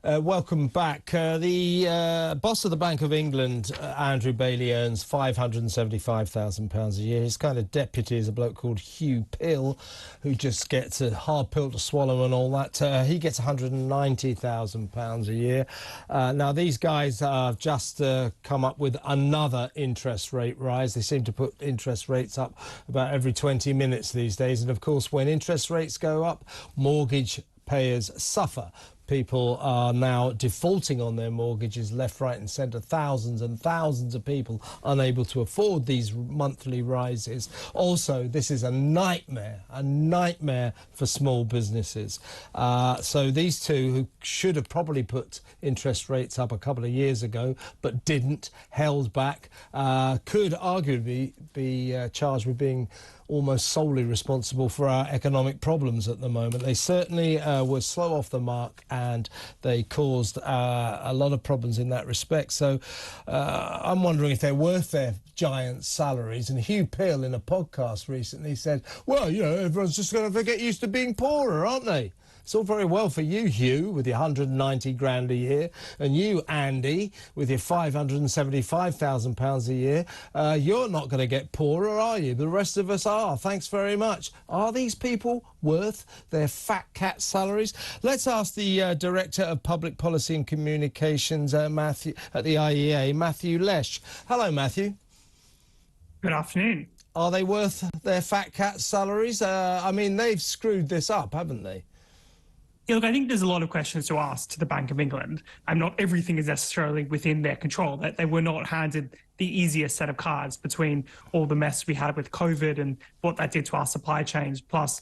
Welcome back. The boss of the Bank of England, Andrew Bailey, earns £575,000 a year. His kind of deputy is a bloke called Hugh Pill, who just gets a hard pill to swallow and all that. He gets £190,000 a year. Now, these guys have just come up with another interest rate rise. They seem to put interest rates up about every 20 minutes these days. And, of course, when interest rates go up, mortgage payers suffer. People are now defaulting on their mortgages left, right and centre. Thousands and thousands of people unable to afford these monthly rises. Also, this is a nightmare for small businesses. So these two, who should have probably put interest rates up a couple of years ago but didn't, held back, could arguably be charged with being almost solely responsible for our economic problems at the moment. They certainly were slow off the mark, and they caused a lot of problems in that respect. So I'm wondering if they're worth their giant salaries. And Hugh Pill, in a podcast recently, said, well, you know, everyone's just going to get used to being poorer, aren't they? It's all very well for you, Hugh, with your 190 grand a year, and you, Andy, with your £575,000 a year. You're not going to get poorer, are you? The rest of us are. Thanks very much. Are these people worth their fat cat salaries? Let's ask the Director of Public Policy and Communications, Matthew, at the IEA, Matthew Lesh. Hello, Matthew. Good afternoon. Are they worth their fat cat salaries? I mean, they've screwed this up, haven't they? Yeah, look, I think there's a lot of questions to ask to the Bank of England, and not everything is necessarily within their control. That they were not handed the easiest set of cards between all the mess we had with COVID and what that did to our supply chains, plus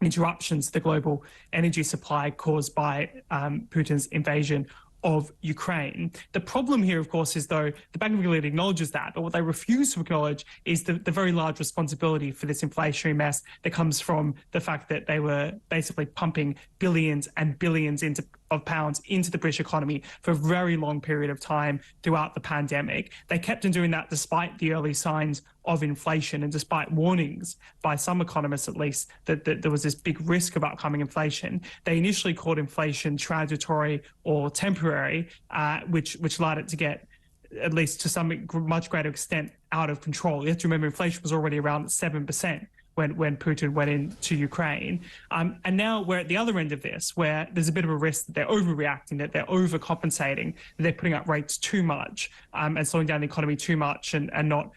interruptions to the global energy supply caused by Putin's invasion of Ukraine. The problem here, of course, is, though, the Bank of England acknowledges that, but what they refuse to acknowledge is the very large responsibility for this inflationary mess that comes from the fact that they were basically pumping billions and billions of pounds into the British economy for a very long period of time throughout the pandemic. They kept on doing that despite the early signs of inflation and despite warnings by some economists, at least, that there was this big risk of upcoming inflation. They initially called inflation transitory or temporary, which allowed it to get, at least to some much greater extent, out of control. You have to remember, inflation was already around 7% when Putin went into Ukraine. And now we're at the other end of this, where there's a bit of a risk that they're overreacting, that they're overcompensating, that they're putting up rates too much and slowing down the economy too much, and not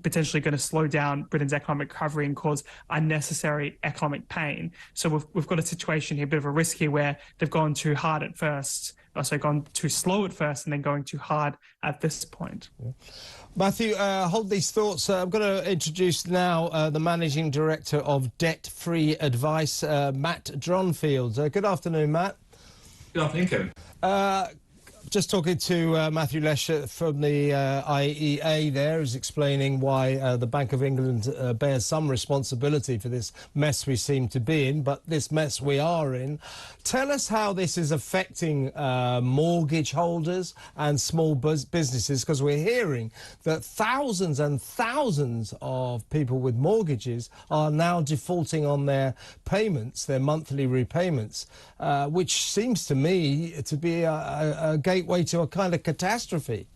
potentially going to slow down Britain's economic recovery and cause unnecessary economic pain. So we've got a situation here, a bit of a risk here, where they've gone too hard at first, also gone too slow at first, and then going too hard at this point. Yeah. Matthew, hold these thoughts. I'm going to introduce now the Managing Director of Debt Free Advice, Matt Dronfield. Good afternoon, Matt. Good afternoon, Kevin. Just talking to Matthew Lesh from the IEA there, who's explaining why the Bank of England bears some responsibility for this mess we seem to be in, but this mess we are in. Tell us how this is affecting mortgage holders and small businesses, because we're hearing that thousands and thousands of people with mortgages are now defaulting on their payments, their monthly repayments, which seems to me to be a gateway to a kind of catastrophe.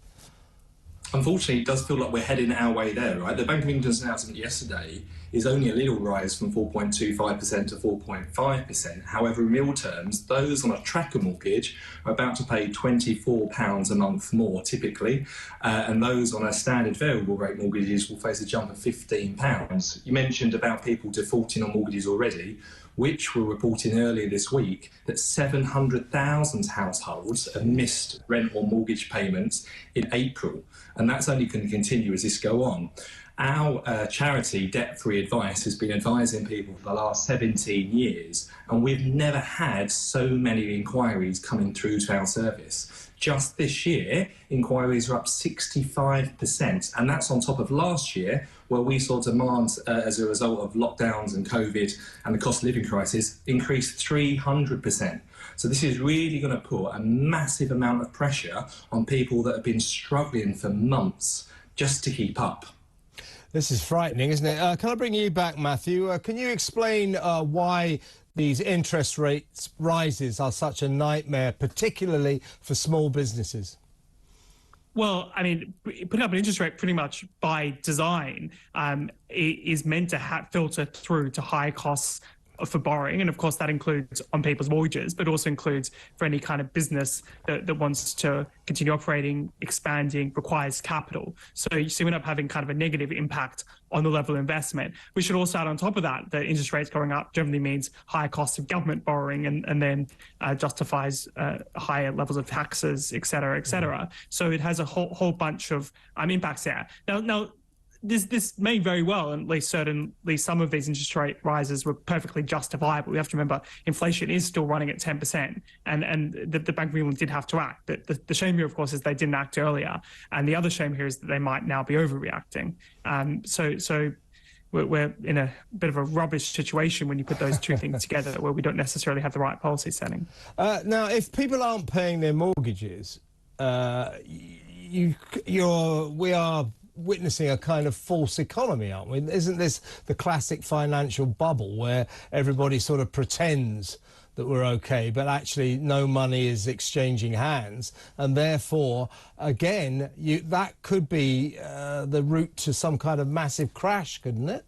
Unfortunately, it does feel like we're heading our way there, right? The Bank of England's announcement yesterday is only a little rise from 4.25% to 4.5%. However, in real terms, those on a tracker mortgage are about to pay £24 a month more, typically, and those on a standard variable rate mortgages will face a jump of £15. You mentioned about people defaulting on mortgages already, which were reporting earlier this week that 700,000 households have missed rent or mortgage payments in April, and that's only going to continue as this go on. Our charity, Debt Free Advice, has been advising people for the last 17 years, and we've never had so many inquiries coming through to our service. Just this year, inquiries are up 65%, and that's on top of last year, where we saw demand as a result of lockdowns and COVID and the cost of living crisis increase 300%. So this is really going to put a massive amount of pressure on people that have been struggling for months just to keep up. This is frightening, isn't it? Can I bring you back, Matthew? Can you explain why these interest rates rises are such a nightmare, particularly for small businesses? Well, I mean, putting up an interest rate pretty much by design is meant to filter through to high costs for borrowing. And of course, that includes on people's mortgages, but also includes for any kind of business that wants to continue operating, expanding, requires capital. So you end up having kind of a negative impact on the level of investment. We should also add on top of that, the interest rates going up generally means higher costs of government borrowing and then justifies higher levels of taxes, et cetera, et cetera. So it has a whole bunch of impacts there. Now, this may very well, and at least certainly some of these interest rate rises were perfectly justifiable. We have to remember inflation is still running at 10%, and the Bank of England did have to act. The shame here, of course, is they didn't act earlier, and the other shame here is that they might now be overreacting. So we're in a bit of a rubbish situation when you put those two things together, where we don't necessarily have the right policy setting. Now, if people aren't paying their mortgages, we are witnessing a kind of false economy, aren't we? Isn't this the classic financial bubble where everybody sort of pretends that we're okay, but actually no money is exchanging hands, and therefore, again, that could be the route to some kind of massive crash, couldn't it?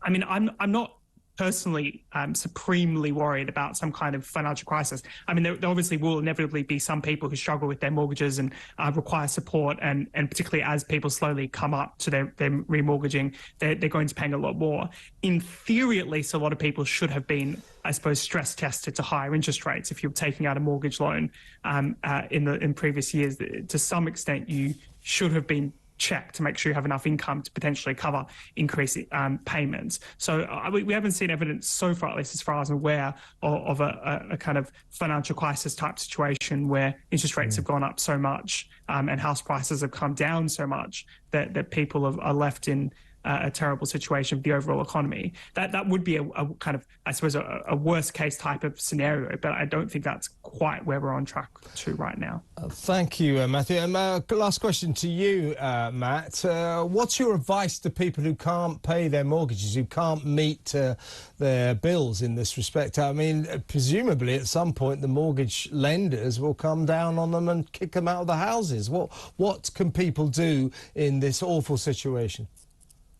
I mean, I'm not personally supremely worried about some kind of financial crisis. I mean, there obviously will inevitably be some people who struggle with their mortgages and require support, and particularly as people slowly come up to their remortgaging, they're going to pay a lot more. In theory, at least, a lot of people should have been, I suppose, stress tested to higher interest rates. If you're taking out a mortgage loan in previous years, to some extent, you should have been check to make sure you have enough income to potentially cover increased payments. So we haven't seen evidence so far, at least as far as I'm aware, of a kind of financial crisis type situation where interest rates have gone up so much and house prices have come down so much that people are left in a terrible situation for the overall economy. That would be a kind of, I suppose, a worst case type of scenario, but I don't think that's quite where we're on track to right now. Thank you, Matthew. Last question to you, Matt. What's your advice to people who can't pay their mortgages, who can't meet their bills in this respect? I mean, presumably at some point the mortgage lenders will come down on them and kick them out of the houses. What can people do in this awful situation?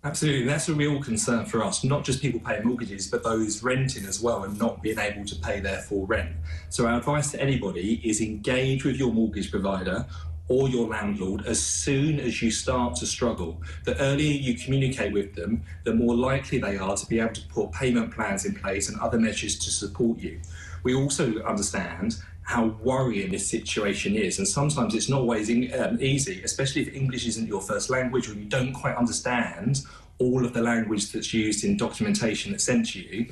Absolutely, that's a real concern for us, not just people paying mortgages, but those renting as well and not being able to pay their full rent. So our advice to anybody is engage with your mortgage provider or your landlord as soon as you start to struggle. The earlier you communicate with them, the more likely they are to be able to put payment plans in place and other measures to support you. We also understand how worrying this situation is, and sometimes it's not always easy, especially if English isn't your first language or you don't quite understand all of the language that's used in documentation that's sent to you.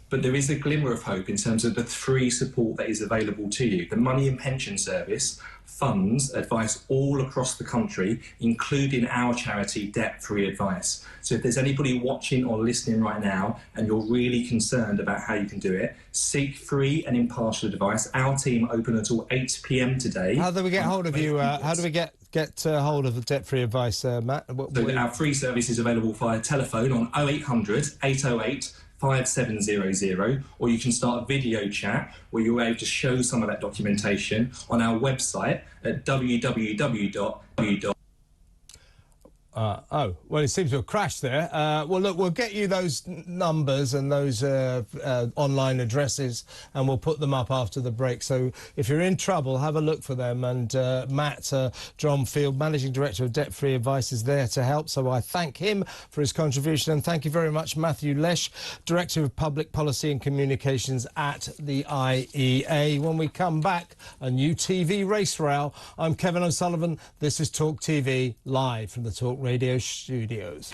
But there is a glimmer of hope in terms of the free support that is available to you. The Money and Pension Service funds advice all across the country, including our charity, Debt Free Advice. So if there's anybody watching or listening right now and you're really concerned about how you can do it, seek free and impartial advice. Our team open until 8 p.m. today. How do we get hold of you? How do we get hold of the Debt Free Advice, Matt? So our free service is available via telephone on 0800 808 5700, or you can start a video chat where you're able to show some of that documentation on our website at www. Oh, well, it seems to have crashed there. Well, look, we'll get you those numbers and those online addresses, and we'll put them up after the break. So if you're in trouble, have a look for them. And Matt Dronfield, Managing Director of Debt Free Advice, is there to help. So I thank him for his contribution. And thank you very much, Matthew Lesh, Director of Public Policy and Communications at the IEA. When we come back, a new TV race row. I'm Kevin O'Sullivan. This is Talk TV, live from the Talk Radio studios.